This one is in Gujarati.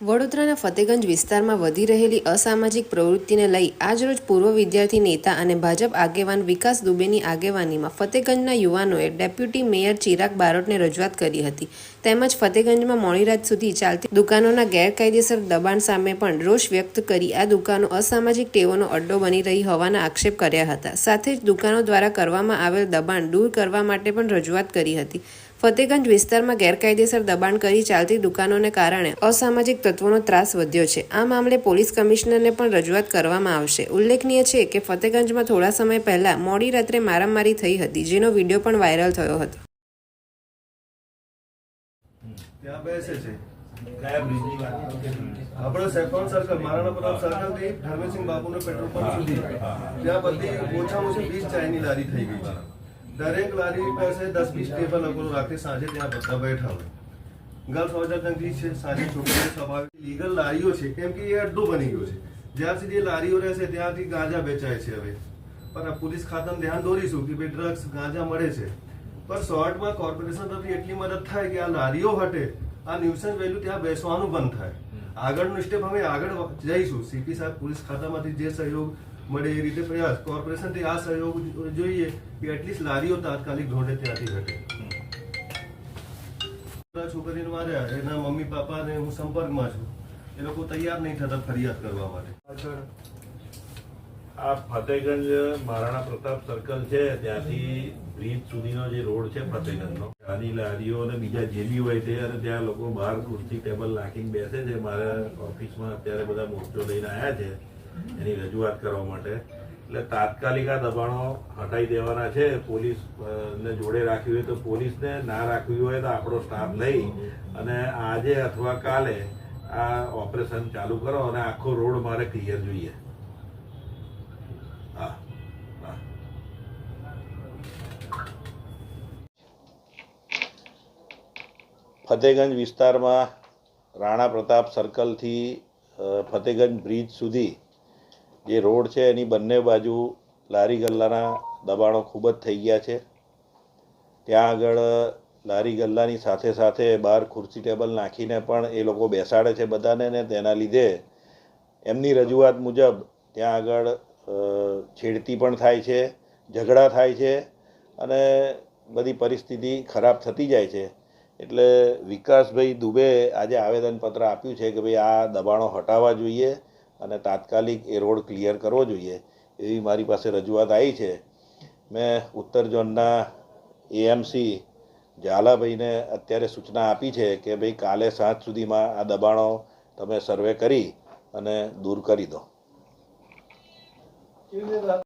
વડોદરાના ફતેગંજ વિસ્તારમાં વધી રહેલી અસામાજિક પ્રવૃત્તિને લઈ આજરોજ પૂર્વ વિદ્યાર્થી નેતા અને ભાજપ આગેવાન વિકાસ દુબેની આગેવાનીમાં ફતેગંજના યુવાનોએ ડેપ્યુટી મેયર ચિરાગ બારોટને રજૂઆત કરી હતી. તેમજ ફતેગંજમાં મોડી રાત સુધી ચાલતી દુકાનોના ગેરકાયદેસર દબાણ સામે પણ રોષ વ્યક્ત કરી આ દુકાનો અસામાજિક ટેવોનો અડ્ડો બની રહી હોવાના આક્ષેપ કર્યા હતા. સાથે જ દુકાનો દ્વારા કરવામાં આવેલ દબાણ દૂર કરવા માટે પણ રજૂઆત કરી હતી. ફતેગંજ વિસ્તારમાં ગેરકાયદેસર દબાણ કરી ચાલતી દુકાનોને કારણે અસામાજિક તત્વોનો ત્રાસ વધ્યો છે. આ મામલે પોલીસ કમિશનરને પણ રજૂઆત કરવામાં આવશે. ઉલ્લેખનીય છે કે ફતેગંજમાં થોડા સમય પહેલા મોડી રાત્રે મારામારી થઈ હતી, જેનો વિડીયો પણ વાયરલ થયો હતો. ત્યાં બેસે છે આપણે સેફ્રોન સર્કલ મહારાણા પ્રતાપ સર્કલથી ધર્મેસિંહ બાપુનો પેટ્રોલ પંપ સુધી ત્યાં બધી ઓછામાં ઓછી 20 ચાયની લારી થઈ ગઈ છે. દરેક લારી પાસે 10-20 ટેબલ લોકો રાખી સાંજે ત્યાં બધા બેઠા હોય. ગર્લ્સ હોસ્ટેલ તંગી છે, સાંજે છોકરીઓ સ્વાભાવિક લીગલ લારીઓ છે, કેમ કે એ અડ્ડો બની ગયો છે. જ્યાં સુધી લારીઓ રહેશે ત્યાંથી ગાંજા વેચાય છે. હવે પણ પોલીસ ખાતાનું ધ્યાન દોરીશું કે ભાઈ ડ્રગ્સ ગાંજા મળે છે, પણ શોર્ટમાં કોર્પોરેશન તરફથી એટલી મદદ થાય કે આ લારીઓ હટે, આ ન્યુસન્સ વેલ્યુ ત્યાં બેસવાનું બંધ થાય. આગળનું સ્ટેપ અમે આગળ જઈશું. સીપી સાહેબ પોલીસ ખાતામાંથી જે સહયોગ મળે એ રીતે પ્રયાસ, કોર્પોરેશનથી આ સહયોગ જોઈએ કે એટલીસ્ટ લારીઓ તાત્કાલિક ધોરણે ત્યાંથી હટે. છોકરીને માર્યા, એના મમ્મી પપ્પાને હું સંપર્કમાં છું, એ લોકો તૈયાર નહીં થતા ફરિયાદ કરવા માટે. આ ફતેગંજ મહારાણા પ્રતાપ સર્કલ છે, ત્યાંથી બ્રિજ સુધીનો જે રોડ છે ફતેગંજનો, આની લારીઓ અને બીજા જે બી હોય તે, અને ત્યાં લોકો બહાર ખુરશી ટેબલ નાખીને બેસે છે. મારા ઓફિસમાં અત્યારે બધા મોરચો લઈને આવ્યા છે એની રજૂઆત કરવા માટે. એટલે તાત્કાલિક આ દબાણો હટાવી દેવાના છે. પોલીસ ને જોડે રાખવી હોય તો પોલીસને, ના રાખવી હોય તો આપણો સ્ટાફ લઈ અને આજે અથવા કાલે આ ઓપરેશન ચાલુ કરો અને આખો રોડ મારે ક્લિયર જોઈએ. ફતેગંજ વિસ્તારમાં રાણા પ્રતાપ સર્કલથી ફતેગંજ બ્રિજ સુધી જે રોડ છે એની બંને બાજુ લારી ગલ્લાના દબાણો ખૂબ જ થઈ ગયા છે. ત્યાં આગળ લારી ગલ્લાની સાથે સાથે બહાર ખુરશી ટેબલ નાખીને પણ એ લોકો બેસાડે છે બધાને, ને તેના લીધે એમની રજૂઆત મુજબ ત્યાં આગળ છેડતી પણ થાય છે, ઝઘડા થાય છે અને બધી પરિસ્થિતિ ખરાબ થતી જાય છે. એટલે વિકાસભાઈ દુબે આજે આવેદનપત્ર આપ્યું છે કે ભાઈ આ દબાણો હટાવવા જોઈએ અને તાત્કાલિક એ રોડ ક્લિયર કરવો જોઈએ, એવી મારી પાસે રજૂઆત આવી છે. મેં ઉત્તર ઝોનના એએમસી ઝાલાભાઈને અત્યારે સૂચના આપી છે કે ભાઈ કાલે સાંજ સુધીમાં આ દબાણો તમે સર્વે કરી અને દૂર કરી દો.